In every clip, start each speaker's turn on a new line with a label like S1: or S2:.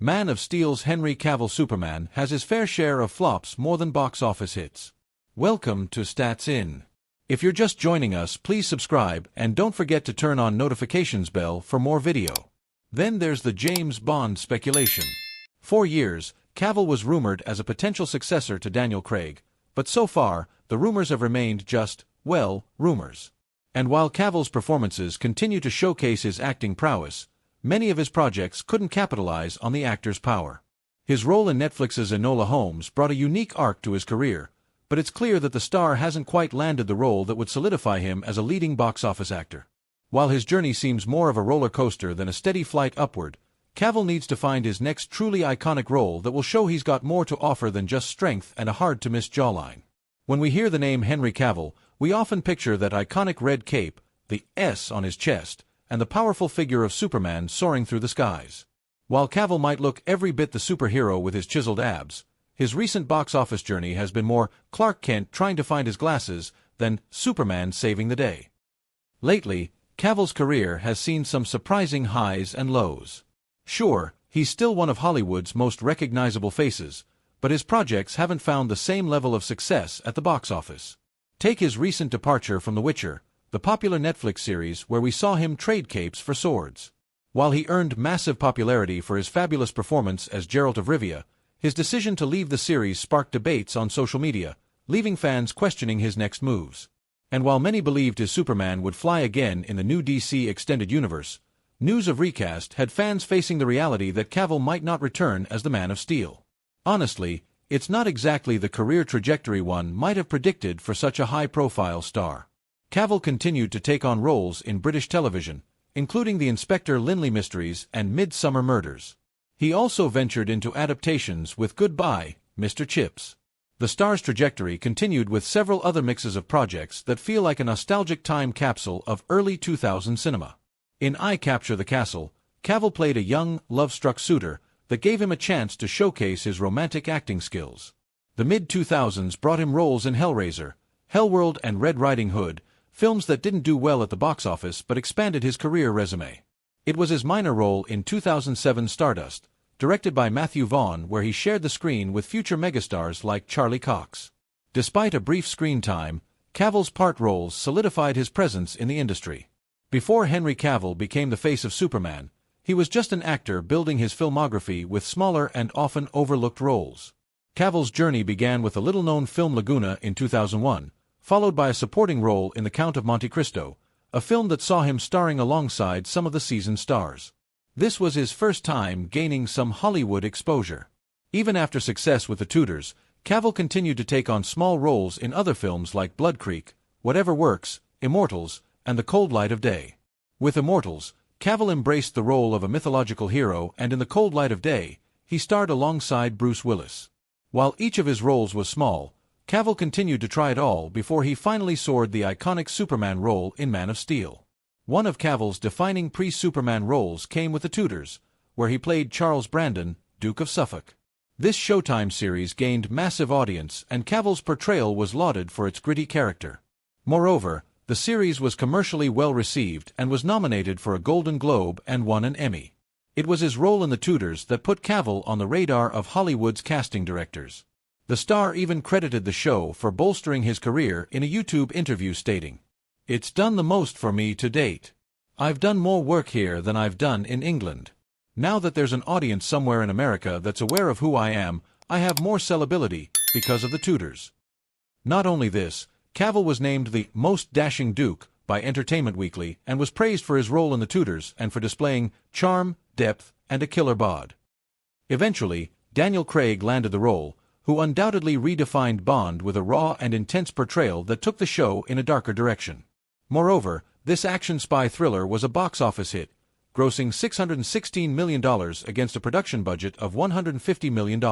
S1: Man of Steel's Henry Cavill Superman has his fair share of flops more than box office hits. Welcome to Stats In. If you're just joining us, please subscribe and don't forget to turn on notifications bell for more video. Then there's the James Bond speculation. For years, Cavill was rumored as a potential successor to Daniel Craig, but so far, the rumors have remained just, well, rumors. And while Cavill's performances continue to showcase his acting prowess, many of his projects couldn't capitalize on the actor's power. His role in Netflix's Enola Holmes brought a unique arc to his career, but it's clear that the star hasn't quite landed the role that would solidify him as a leading box office actor. While his journey seems more of a roller coaster than a steady flight upward, Cavill needs to find his next truly iconic role that will show he's got more to offer than just strength and a hard-to-miss jawline. When we hear the name Henry Cavill, we often picture that iconic red cape, the S on his chest, and the powerful figure of Superman soaring through the skies. While Cavill might look every bit the superhero with his chiseled abs, his recent box office journey has been more Clark Kent trying to find his glasses than Superman saving the day. Lately, Cavill's career has seen some surprising highs and lows. Sure, he's still one of Hollywood's most recognizable faces, but his projects haven't found the same level of success at the box office. Take his recent departure from The Witcher, the popular Netflix series where we saw him trade capes for swords. While he earned massive popularity for his fabulous performance as Geralt of Rivia, his decision to leave the series sparked debates on social media, leaving fans questioning his next moves. And while many believed his Superman would fly again in the new DC Extended Universe, news of recast had fans facing the reality that Cavill might not return as the Man of Steel. Honestly, it's not exactly the career trajectory one might have predicted for such a high-profile star. Cavill continued to take on roles in British television, including the Inspector Lynley Mysteries and Midsummer Murders. He also ventured into adaptations with Goodbye, Mr. Chips. The star's trajectory continued with several other mixes of projects that feel like a nostalgic time capsule of early 2000 cinema. In I Capture the Castle, Cavill played a young, love-struck suitor that gave him a chance to showcase his romantic acting skills. The mid-2000s brought him roles in Hellraiser, Hellworld and Red Riding Hood, films that didn't do well at the box office but expanded his career resume. It was his minor role in 2007 Stardust, directed by Matthew Vaughn, where he shared the screen with future megastars like Charlie Cox. Despite a brief screen time, Cavill's part roles solidified his presence in the industry. Before Henry Cavill became the face of Superman, he was just an actor building his filmography with smaller and often overlooked roles. Cavill's journey began with the little-known film Laguna in 2001, followed by a supporting role in The Count of Monte Cristo, a film that saw him starring alongside some of the season's stars. This was his first time gaining some Hollywood exposure. Even after success with The Tudors, Cavill continued to take on small roles in other films like Blood Creek, Whatever Works, Immortals, and The Cold Light of Day. With Immortals, Cavill embraced the role of a mythological hero, and in The Cold Light of Day, he starred alongside Bruce Willis. While each of his roles was small, Cavill continued to try it all before he finally soared the iconic Superman role in Man of Steel. One of Cavill's defining pre-Superman roles came with The Tudors, where he played Charles Brandon, Duke of Suffolk. This Showtime series gained massive audience, and Cavill's portrayal was lauded for its gritty character. Moreover, the series was commercially well received and was nominated for a Golden Globe and won an Emmy. It was his role in The Tudors that put Cavill on the radar of Hollywood's casting directors. The star even credited the show for bolstering his career in a YouTube interview, stating, "It's done the most for me to date. I've done more work here than I've done in England. Now that there's an audience somewhere in America that's aware of who I am, I have more sellability because of The Tudors." Not only this, Cavill was named the most dashing Duke by Entertainment Weekly and was praised for his role in The Tudors and for displaying charm, depth, and a killer bod. Eventually, Daniel Craig landed the role, who undoubtedly redefined Bond with a raw and intense portrayal that took the show in a darker direction. Moreover, this action spy thriller was a box office hit, grossing $616 million against a production budget of $150 million.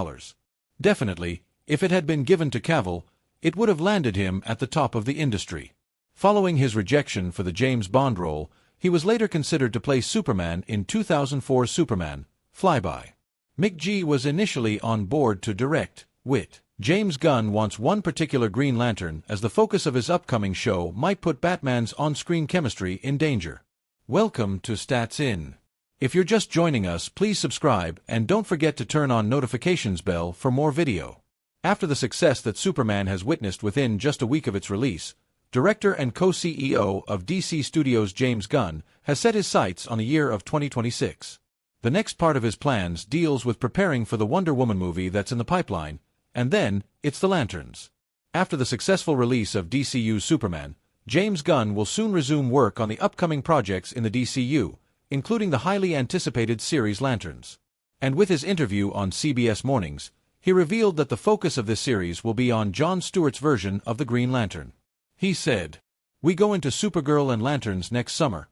S1: Definitely, if it had been given to Cavill, it would have landed him at the top of the industry. Following his rejection for the James Bond role, he was later considered to play Superman in 2004's Superman, Flyby. McG was initially on board to direct Wit. James Gunn wants one particular Green Lantern as the focus of his upcoming show might put Batman's on-screen chemistry in danger. Welcome to Stats In. If you're just joining us, please subscribe and don't forget to turn on notifications bell for more video. After the success that Superman has witnessed within just a week of its release, director and co-CEO of DC Studios James Gunn has set his sights on the year of 2026. The next part of his plans deals with preparing for the Wonder Woman movie that's in the pipeline, and then it's the Lanterns. After the successful release of DCU's Superman, James Gunn will soon resume work on the upcoming projects in the DCU, including the highly anticipated series Lanterns. And with his interview on CBS Mornings, he revealed that the focus of this series will be on Jon Stewart's version of the Green Lantern. He said, "We go into Supergirl and Lanterns next summer.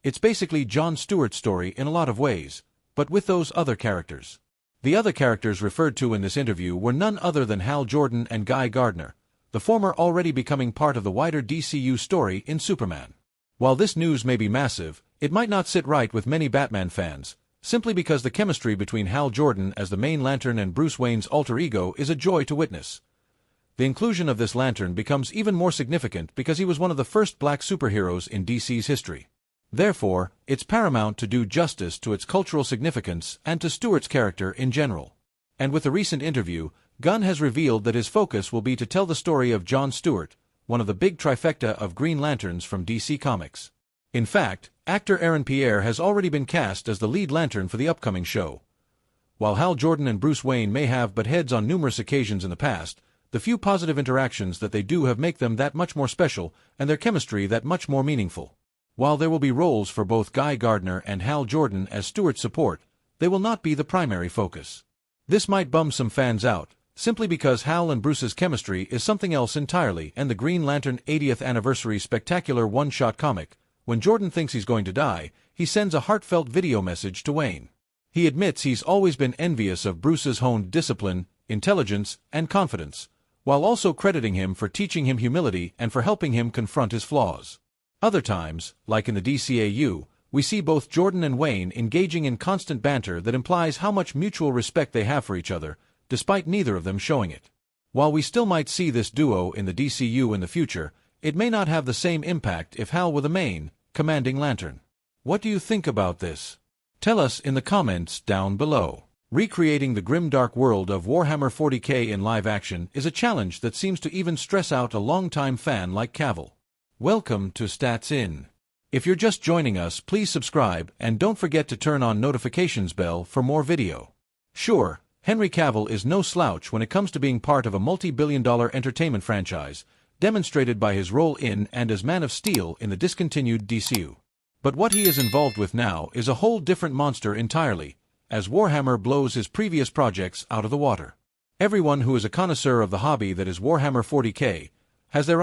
S1: It's basically Jon Stewart's story in a lot of ways, but with those other characters." The other characters referred to in this interview were none other than Hal Jordan and Guy Gardner, the former already becoming part of the wider DCU story in Superman. While this news may be massive, it might not sit right with many Batman fans, simply because the chemistry between Hal Jordan as the main Lantern and Bruce Wayne's alter ego is a joy to witness. The inclusion of this Lantern becomes even more significant because he was one of the first black superheroes in DC's history. Therefore, it's paramount to do justice to its cultural significance and to Stewart's character in general. And with a recent interview, Gunn has revealed that his focus will be to tell the story of Jon Stewart, one of the big trifecta of Green Lanterns from DC Comics. In fact, actor Aaron Pierre has already been cast as the lead Lantern for the upcoming show. While Hal Jordan and Bruce Wayne may have butted heads on numerous occasions in the past, the few positive interactions that they do have make them that much more special and their chemistry that much more meaningful. While there will be roles for both Guy Gardner and Hal Jordan as Stewart's support, they will not be the primary focus. This might bum some fans out, simply because Hal and Bruce's chemistry is something else entirely, and the Green Lantern 80th Anniversary Spectacular one-shot comic, when Jordan thinks he's going to die, he sends a heartfelt video message to Wayne. He admits he's always been envious of Bruce's honed discipline, intelligence, and confidence, while also crediting him for teaching him humility and for helping him confront his flaws. Other times, like in the DCAU, we see both Jordan and Wayne engaging in constant banter that implies how much mutual respect they have for each other, despite neither of them showing it. While we still might see this duo in the DCU in the future, it may not have the same impact if Hal were the main, commanding Lantern. What do you think about this? Tell us in the comments down below. Recreating the grimdark world of Warhammer 40k in live action is a challenge that seems to even stress out a longtime fan like Cavill. Welcome to Stats In. If you're just joining us, please subscribe and don't forget to turn on notifications bell for more video. Sure, Henry Cavill is no slouch when it comes to being part of a multi-billion-dollar entertainment franchise, demonstrated by his role in and as Man of Steel in the discontinued DCU. But what he is involved with now is a whole different monster entirely, as Warhammer blows his previous projects out of the water. Everyone who is a connoisseur of the hobby that is Warhammer 40k has their